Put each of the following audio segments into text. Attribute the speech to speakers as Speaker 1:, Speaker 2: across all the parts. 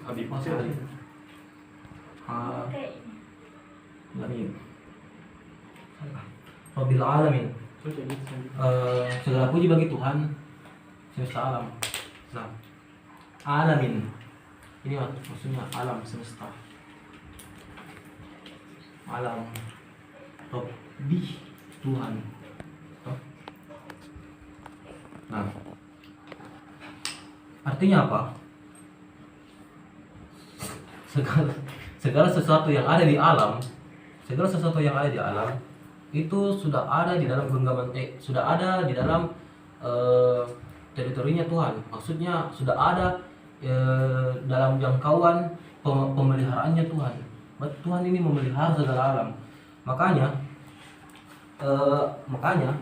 Speaker 1: Habib.
Speaker 2: Masih tadi. Alamin. Rabbil alamin. Segala puji bagi Tuhan semesta alam. Nah, alamin. Ini maksudnya alam semesta. Alam. Rabbi Tuhan. Nah, artinya apa? Segala sesuatu yang ada di alam, segala sesuatu yang ada di alam itu sudah ada di dalam genggaman, sudah ada di dalam teritorinya Tuhan. Maksudnya sudah ada dalam jangkauan pemeliharaannya Tuhan. Tuhan ini memelihara segala alam. Makanya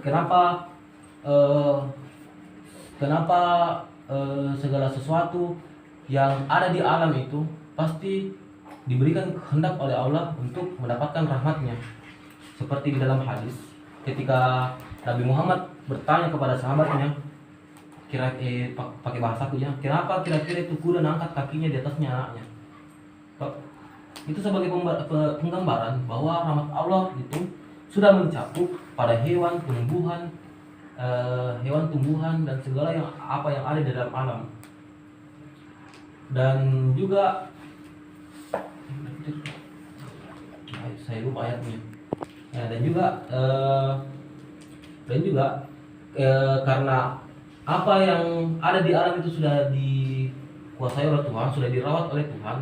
Speaker 2: kenapa segala sesuatu yang ada di alam itu pasti diberikan kehendak oleh Allah untuk mendapatkan rahmatnya. Seperti di dalam hadis ketika Nabi Muhammad bertanya kepada sahabatnya, pakai bahasaku ya, kenapa kira-kira itu kuda angkat kakinya di atasnya anaknya? Itu sebagai penggambaran bahwa rahmat Allah itu sudah mencakup pada hewan, tumbuhan dan segala yang ada di dalam alam. Dan juga saya lupa ayatnya. Dan juga karena apa yang ada di alam itu sudah dikuasai oleh Tuhan, sudah dirawat oleh Tuhan.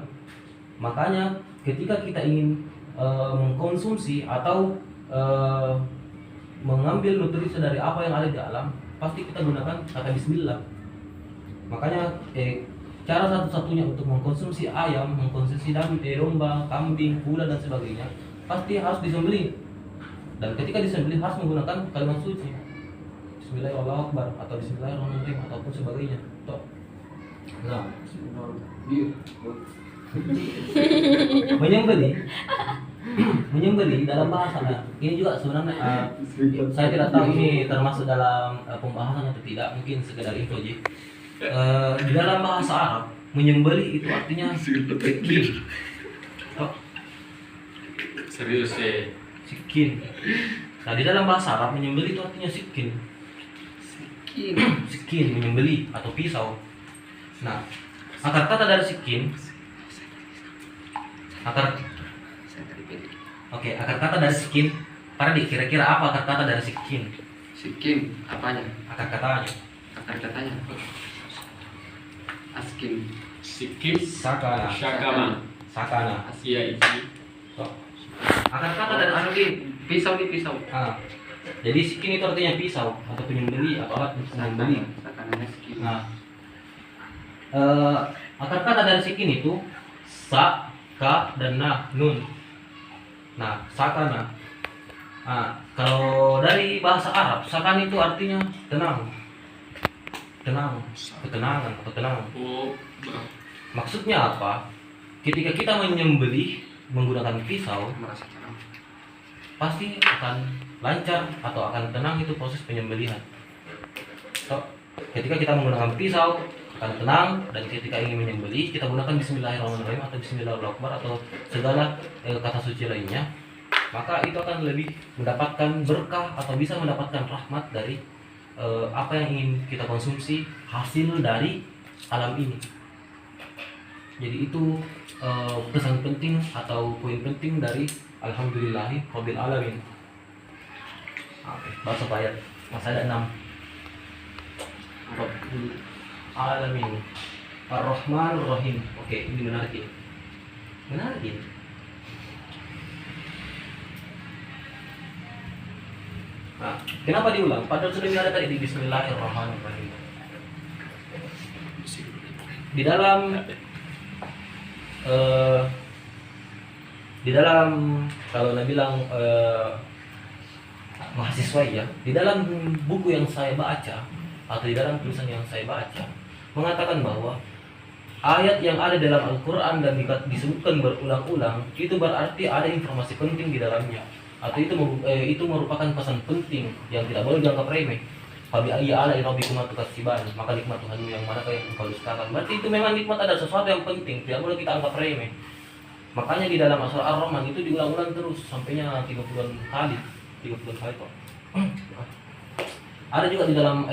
Speaker 2: Makanya ketika kita ingin mengkonsumsi atau mengambil nutrisi dari apa yang ada di alam, pasti kita gunakan kata bismillah. Makanya cara satu-satunya untuk mengkonsumsi ayam, mengkonsumsi domba, kambing, kuda dan sebagainya, pasti harus disembelih. Dan ketika disembelih harus menggunakan kalimat suci, Bismillahirrahmanirrahim atau Bismillahirrahmanirrahim ataupun sebagainya. Nah, menyembelih dalam bahasa ini juga sebenarnya saya tidak tahu ini termasuk dalam pembahasan atau tidak, mungkin sekedar info aja. Di dalam bahasa Arab menyembelih itu artinya sikin.
Speaker 1: Serius ya?
Speaker 2: Sikin. Nah, di dalam bahasa Arab menyembelih itu artinya sikin. Sikin menyembelih atau pisau. Nah, akar kata dari sikin, akar kata dari sikin. Tadi kira-kira apa akar kata dari sikin?
Speaker 3: Sikin apanya?
Speaker 2: Akar katanya.
Speaker 3: Askin.
Speaker 1: Sikip.
Speaker 2: Sakana.
Speaker 1: Sakana. Asia isi.
Speaker 2: Akar kata dari arti
Speaker 3: Pisau.
Speaker 2: jadi sikin itu artinya pisau atau penyembelih atau alat untuk menyembelih. Nah, akar kata dari sikin itu sa, ka, dan na, nun. Nah, sakana. Nah, kalau dari bahasa Arab, sakan itu artinya tenang, ketenangan atau tenang. Maksudnya apa? Ketika kita menyembelih menggunakan pisau, pasti akan lancar atau akan tenang itu proses penyembelihan. Ketika kita menggunakan pisau akan tenang, dan ketika ingin menyembelih kita gunakan Bismillahirrahmanirrahim atau Bismillahirrahmanirrahim atau segala kata suci lainnya, maka itu akan lebih mendapatkan berkah atau bisa mendapatkan rahmat dari apa yang ingin kita konsumsi hasil dari alam ini. Jadi itu pesan penting atau poin penting dari Alhamdulillahi Rabbil Alamin. Bahasa ayat masih ada 6. Rabbil Alamin Ar-Rahman Ar-Rahim. Oke, ini menarik ini. Nah, kenapa diulang? Padahal sudah ada tadi di Bismillahirrahmanirrahim. Di dalam kalau Nabi bilang mahasiswa ya, di dalam buku yang saya baca atau di dalam tulisan yang saya baca mengatakan bahwa ayat yang ada dalam Al-Quran dan disebutkan berulang-ulang itu berarti ada informasi penting di dalamnya, atau itu merupakan pesan penting yang tidak boleh dianggap remeh. Fabi ayyi ala'i rabbikuma tukadziban, maka nikmat Tuhanmu yang manakah yang engkau dustakan. Berarti itu memang nikmat adalah sesuatu yang penting, tidak boleh kita anggap remeh. Makanya di dalam surah Ar-Rahman itu diulang-ulang terus sampainya 30-an kali, 30-an kali kok. Ada juga di dalam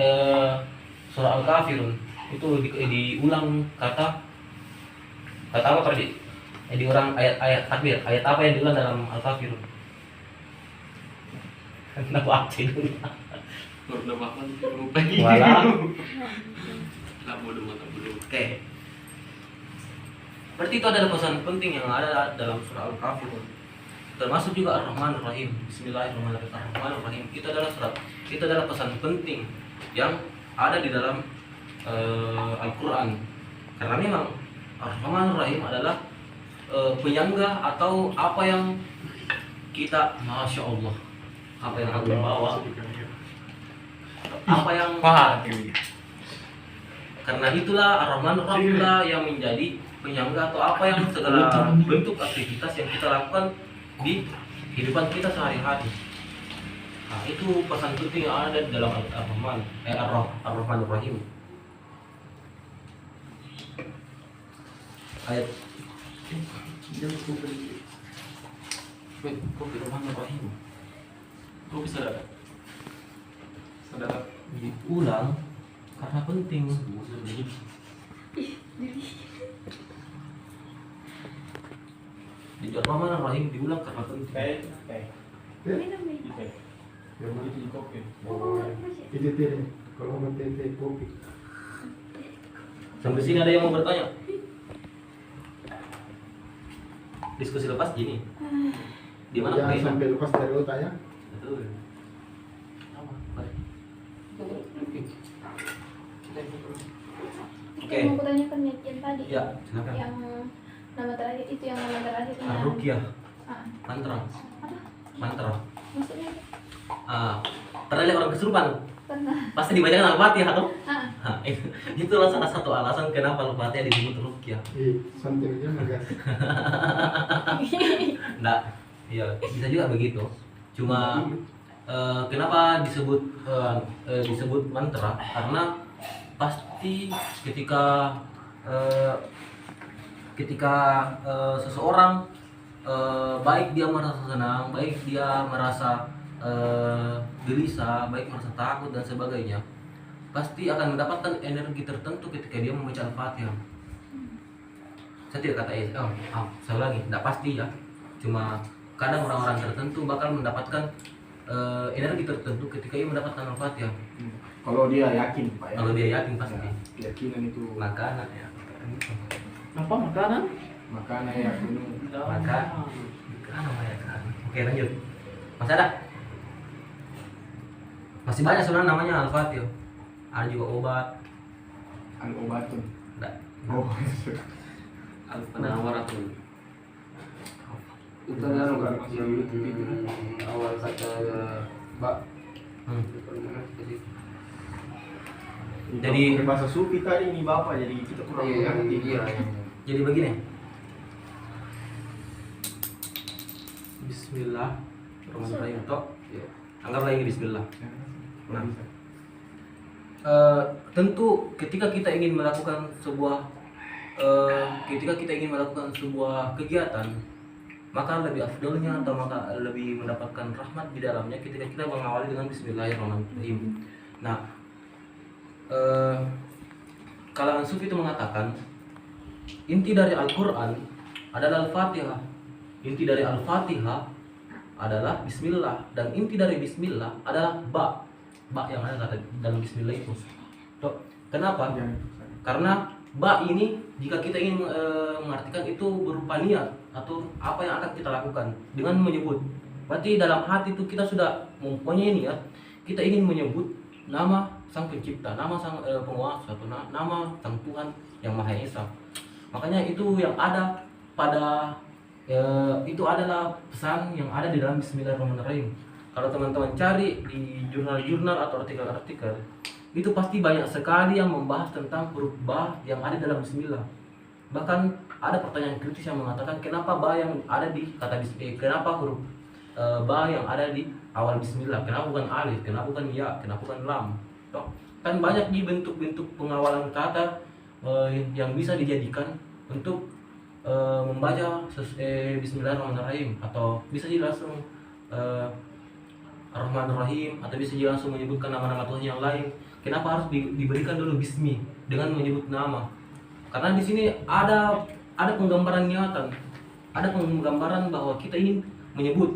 Speaker 2: surah Al-Kafirun itu diulang kata apa tadi? Diulang ayat takbir, ayat apa yang diulang dalam Al-Kafirun? Kenapa aktif dulu?
Speaker 3: Baru makan lupa.
Speaker 2: Walah.
Speaker 3: Lah bodoh mata bodoh.
Speaker 2: Oke. Berarti itu adalah pesan penting yang ada dalam surah Al-Kafirun. Termasuk juga Ar-Rahman Ar-Rahim. Bismillahirrahmanirrahim. Itu adalah pesan penting yang ada di dalam Al-Qur'an. Karena memang Ar-Rahman Ar-Rahim adalah penyangga atau apa yang kita, Masya Allah, apa yang aku bawa, apa yang karena itulah Ar-Rahman Ar-Rahim yang menjadi penyangga atau apa yang segala bentuk aktivitas yang kita lakukan di kehidupan kita sehari-hari. Nah, itu pesan penting yang ada di dalam Ar-Rahman Ar-Rahim. Ayat Ar-Rahim.
Speaker 1: Kok bisa ada? Saudara.
Speaker 2: Diulang karena penting. Di Ar-Rahman Ar-Rahim diulang karena penting.
Speaker 4: Kalau mau tete kopi.
Speaker 2: Sampai sini ada yang mau bertanya? Diskusi lepas gini. Di mana
Speaker 4: Jangan
Speaker 2: Karina?
Speaker 4: sampai lepas dari otak ya.
Speaker 2: Betul. Sama, mari. Oke.
Speaker 5: Yang mau kutanyakan yang tadi.
Speaker 2: Ya, silakan.
Speaker 5: Yang nama terakhir itu yang nama terakhirnya.
Speaker 2: Ar-Ruqyah,
Speaker 5: Ah,
Speaker 2: mantra.
Speaker 5: apa?
Speaker 2: Mantra.
Speaker 5: Maksudnya
Speaker 2: Pernah lihat orang kesurupan?
Speaker 5: pernah.
Speaker 2: Pasti dibacakan Al-Fatihah atau?
Speaker 5: Ah,
Speaker 2: Itulah salah satu alasan kenapa Al-Fatihah disebut Ruqyah.
Speaker 4: Santai aja magas.
Speaker 2: Enggak, iya bisa juga begitu. Cuma kenapa disebut disebut mantra? Karena pasti ketika seseorang baik dia merasa senang, baik dia merasa gelisah, baik merasa takut dan sebagainya, pasti akan mendapatkan energi tertentu ketika dia membaca Al-Fatihah. Saya tidak kata saya ulangi, tidak pasti ya. Cuma kadang orang-orang tertentu bakal mendapatkan energi tertentu ketika ia mendapatkan Al-Fatihah.
Speaker 4: Kalau dia yakin Pak ya.
Speaker 2: Kalau dia yakin pasti.
Speaker 4: Keyakinan itu.
Speaker 2: Makanan ya.
Speaker 3: Apa makanan?
Speaker 4: Makanan ya penuh.
Speaker 2: Makanan ya kan. Oke lanjut. Masih ada? Masih banyak sebenarnya namanya Al-Fatihah. Ada juga obat.
Speaker 4: Al-obatun.
Speaker 2: Enggak.
Speaker 4: Oh.
Speaker 3: Al-Penawar atau itu kan awal kata Mbak.
Speaker 2: Jadi
Speaker 4: bahasa sufi tadi ini Bapak, jadi kita kurang mengerti.
Speaker 3: Iya.
Speaker 2: Jadi begini. Bismillahirrahmanirrahim. Tok.
Speaker 3: Iya.
Speaker 2: Anggaplah ini Bismillah. Nah, tentu ketika kita ingin melakukan sebuah kegiatan, maka lebih afdolnya atau maka lebih mendapatkan rahmat di dalamnya ketika kita mengawali dengan Bismillahirrahmanirrahim. Nah, kalangan sufi itu mengatakan inti dari Al-Quran adalah Al-Fatihah, inti dari Al-Fatihah adalah Bismillah, dan inti dari Bismillah adalah ba yang ada dalam Bismillah itu. Tuh, kenapa? Karena ba ini jika kita ingin mengartikan itu berupa niat atau apa yang akan kita lakukan dengan menyebut. Berarti dalam hati itu kita sudah mempunyai niat, kita ingin menyebut nama Sang Pencipta, nama Sang Penguasa, atau nama Sang Tuhan yang Maha Esa. Makanya itu yang ada pada itu adalah pesan yang ada di dalam Bismillahirrahmanirrahim. Kalau teman-teman cari di jurnal-jurnal atau artikel-artikel, itu pasti banyak sekali yang membahas tentang huruf ba yang ada dalam Bismillah. Bahkan ada pertanyaan kritis yang mengatakan kenapa ba yang ada di kata Bismillah, kenapa huruf ba yang ada di awal Bismillah, kenapa bukan alif, kenapa bukan ya, kenapa bukan lam. Toh, kan banyak nih bentuk-bentuk pengawalan kata yang bisa dijadikan untuk membaca Bismillahirrahmanirrahim, atau bisa jadi langsung Ar-Rahmanir-Rahim, atau bisa jadi langsung menyebutkan nama-nama Tuhan yang lain. Kenapa harus diberikan dulu Bismi dengan menyebut nama? Karena di sini ada penggambaran niatan, ada penggambaran bahwa kita ingin menyebut,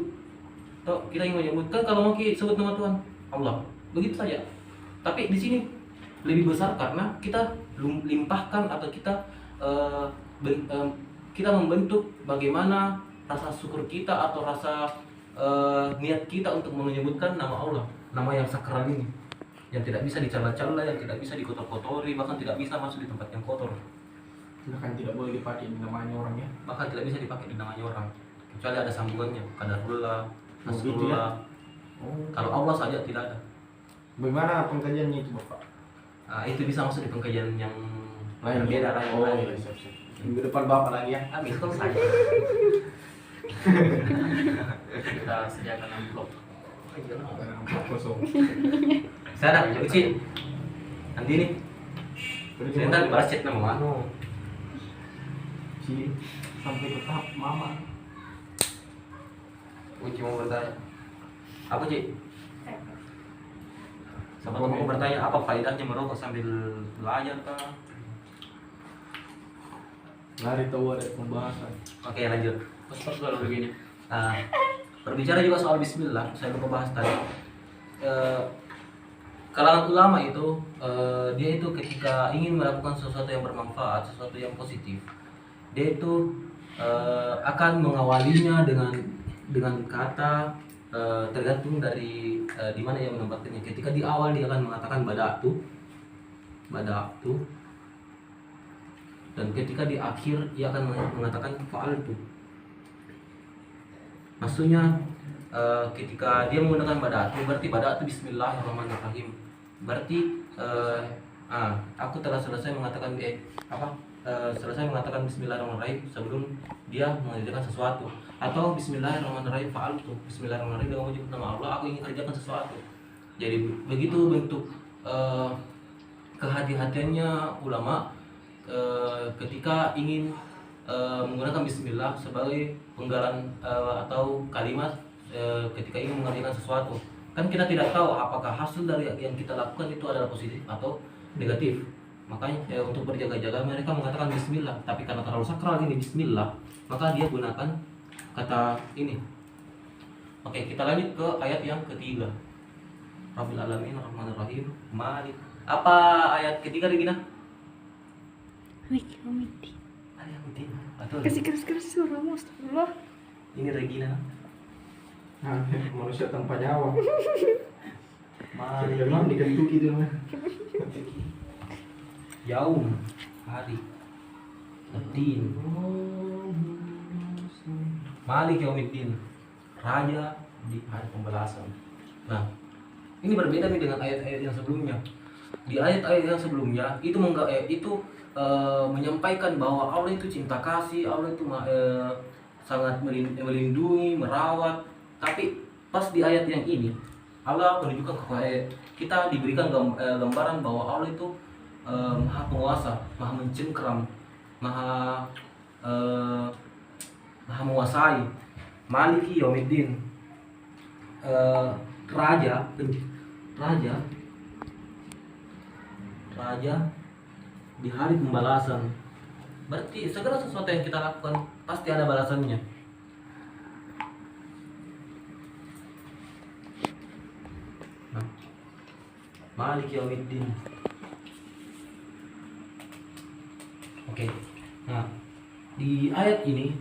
Speaker 2: toh kita ingin menyebutkan kalau mau sebut nama Tuhan Allah, begitu saja. Tapi di sini lebih besar karena kita limpahkan atau kita membentuk bagaimana rasa syukur kita atau rasa niat kita untuk menyebutkan nama Allah, nama yang sakral ini, yang tidak bisa dicela-cela, yang tidak bisa dikotor-kotori, bahkan tidak bisa masuk di tempat yang kotor.
Speaker 4: Bahkan tidak boleh dipakai di namanya orang ya.
Speaker 2: Bahkan tidak bisa dipakai di namanya orang, kecuali ada sambungannya, qadarullah,
Speaker 4: Oh, gitu
Speaker 2: nasrullah.
Speaker 4: Oh.
Speaker 2: Kalau Allah saja tidak ada.
Speaker 4: Bagaimana pengkajiannya itu Bapak?
Speaker 2: Nah, itu bisa masuk di pengkajian yang
Speaker 4: Lain
Speaker 2: berbeda lain.
Speaker 4: Oh iya, siap. Minggu depan Bapak lagi ya.
Speaker 2: Amin, kalau saya.
Speaker 3: Kita sediakan amplop.
Speaker 4: Kosong.
Speaker 2: Saya ada uci. Nanti nih. Sebentar balas chat nama mana?
Speaker 4: Si sampai ke tahap mama.
Speaker 2: Uci mau bertanya. Apa Ci? Siapa tahu mau bertanya apa faedahnya merokok sambil belajar kah?
Speaker 4: Lari tahu ada pembahasan.
Speaker 2: Oke, lanjut.
Speaker 3: Pas kalau begini.
Speaker 2: Nah, berbicara juga soal Bismillah, saya lupa bahas tadi. Kalangan ulama itu, dia itu ketika ingin melakukan sesuatu yang bermanfaat, sesuatu yang positif, dia itu akan mengawalinya dengan kata, tergantung dari di mana yang menempatkannya. Ketika di awal dia akan mengatakan bada'tu, dan ketika di akhir dia akan mengatakan fa'altu. Maksudnya ketika dia menggunakan bada'tu, berarti bada'tu Bismillahirrahmanirrahim. Berarti aku telah selesai mengatakan selesai mengatakan Bismillahirrahmanirrahim sebelum dia mengerjakan sesuatu. Atau Bismillahirrahmanirrahim fa'altu, Bismillahirrahmanirrahim dengan menyebut nama Allah, aku ingin kerjakan sesuatu. Jadi begitu bentuk kehati-hatiannya ulama ketika ingin menggunakan Bismillah sebagai penggalan atau kalimat ketika ingin mengerjakan sesuatu. Kan kita tidak tahu apakah hasil dari yang kita lakukan itu adalah positif atau negatif. Makanya untuk berjaga-jaga mereka mengatakan Bismillah. Tapi karena terlalu sakral ini Bismillah, maka dia gunakan kata ini. Oke, kita lanjut ke ayat yang ketiga. Rabbil alamin arrahmanirrahim malik. Apa ayat ketiga Regina?
Speaker 5: Wih, Omiti.
Speaker 2: Ada yang ketiga. Atau
Speaker 5: Kasih keras-keras suaramu, astagfirullah.
Speaker 2: ini Regina.
Speaker 4: Nah, manusia tanpa nyawa.
Speaker 2: Malik
Speaker 4: Memang dikentuk itu mah.
Speaker 2: yaum hari Ad-din. Malik yaumiddin, raja di hari pembalasan. Nah, ini berbeda nih dengan ayat-ayat yang sebelumnya. Di ayat-ayat yang sebelumnya itu menyampaikan bahwa Allah itu cinta kasih, Allah itu sangat melindungi, merawat. Tapi pas di ayat yang ini Allah menunjukkan kepada kita diberikan gambaran bahwa Allah itu maha penguasa, maha mencengkeram, maha menguasai. Maliki yaumiddin, raja di hari pembalasan. Berarti segala sesuatu yang kita lakukan pasti ada balasannya. Nah, Malik yaumiddin. Oke. Nah, di ayat ini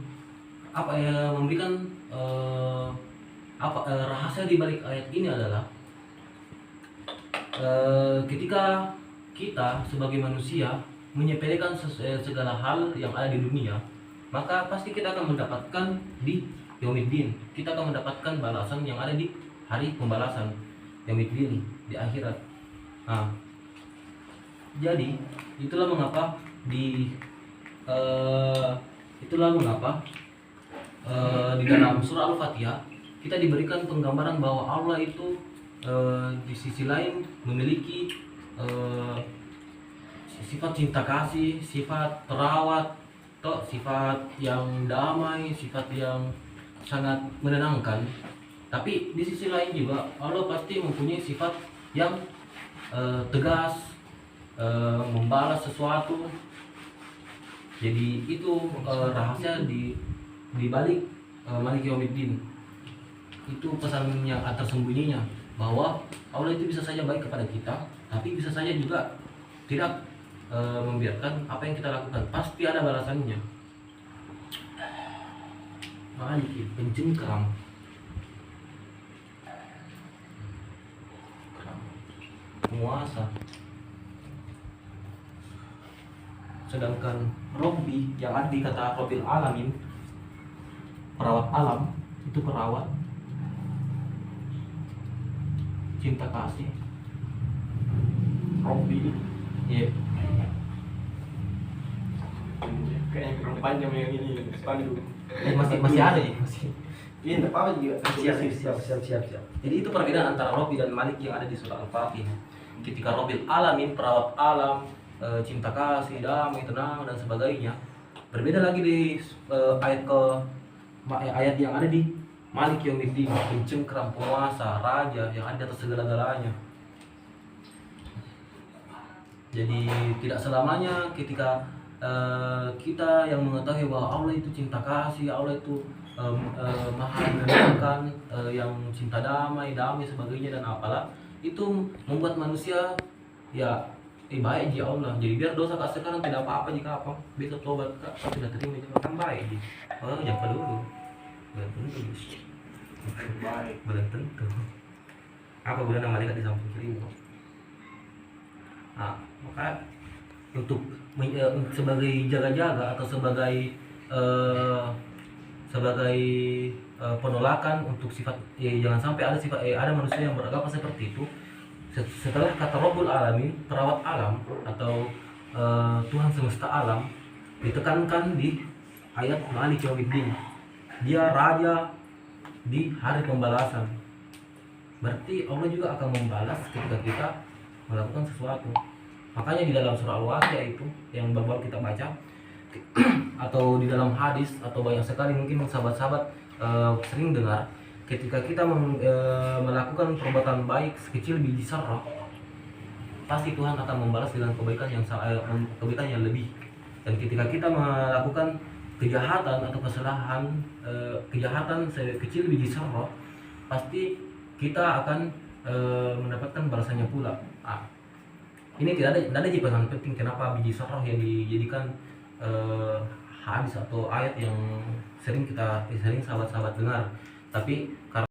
Speaker 2: memberikan rahasia di balik ayat ini adalah ketika kita sebagai manusia menyepelekan segala hal yang ada di dunia, maka pasti kita akan mendapatkan di yaumiddin. Kita akan mendapatkan balasan yang ada di hari pembalasan, yaumiddin, di akhirat. Nah, jadi itulah mengapa di dalam surah Al-Fatihah kita diberikan penggambaran bahwa Allah itu di sisi lain memiliki sifat cinta kasih, sifat terawat, atau sifat yang damai, sifat yang sangat menenangkan. Tapi di sisi lain juga Allah pasti mempunyai sifat yang tegas, membalas sesuatu. Jadi itu rahasia di balik Malik Yaumiddin. Itu pesan yang tersembunyinya, bahwa Allah itu bisa saja baik kepada kita, tapi bisa saja juga tidak membiarkan apa yang kita lakukan. Pasti ada balasannya. Malik, pencengkram, penguasa. Sedangkan Robbi yang arti kata Robbil Alamin, perawat alam, itu perawat cinta kasih.
Speaker 4: Robby
Speaker 2: Iya.
Speaker 4: kayaknya kurang panjang yang ini spanduk.
Speaker 2: Masih ada ya, masih.
Speaker 4: Iya, enggak apa-apa juga.
Speaker 2: Siap. Jadi itu perbedaan antara Robbi dan Malik yang ada di surah Al-Fatihah. Ketika Robbil Alamin, perawat alam, cinta kasih, damai, tenang dan sebagainya. Berbeda lagi di ayat yang ada di Malik Yaumiddin, pencengkram, penguasa, raja yang ada atas segala-galanya. Jadi tidak selamanya ketika kita yang mengetahui bahwa Allah itu cinta kasih, Allah itu maha menenangkan, yang cinta damai sebagainya dan apalah, itu membuat manusia ya baik ji Allah. Jadi biar dosa kak sekarang tidak apa-apa jika apa besok tobat kak sudah terima juga kan baik ji. Oh jangan dulu belum tentu
Speaker 4: Baik.
Speaker 2: belum tentu apa guna malaikat di samping kiri. Nah maka untuk sebagai jaga-jaga atau sebagai penolakan untuk sifat jangan sampai ada sifat ada manusia yang beragama seperti itu. Setelah kata Rabbul Alamin, perawat alam atau Tuhan semesta alam, ditekankan di ayat Malik Yaumiddin, dia raja di hari pembalasan. Berarti Allah juga akan membalas ketika kita melakukan sesuatu. Makanya di dalam surah Al-Waqiah itu yang baru kita baca atau di dalam hadis atau banyak sekali mungkin sahabat-sahabat sering dengar, ketika kita melakukan perbuatan baik sekecil biji zarrah, pasti Tuhan akan membalas dengan kebaikan yang lebih. Dan ketika kita melakukan kejahatan atau kesalahan, kejahatan sekecil biji zarrah, pasti kita akan mendapatkan balasannya pula. Ini tidak ada pesan penting kenapa biji zarrah yang dijadikan hadis atau ayat yang sering sahabat-sahabat dengar. Tapi karena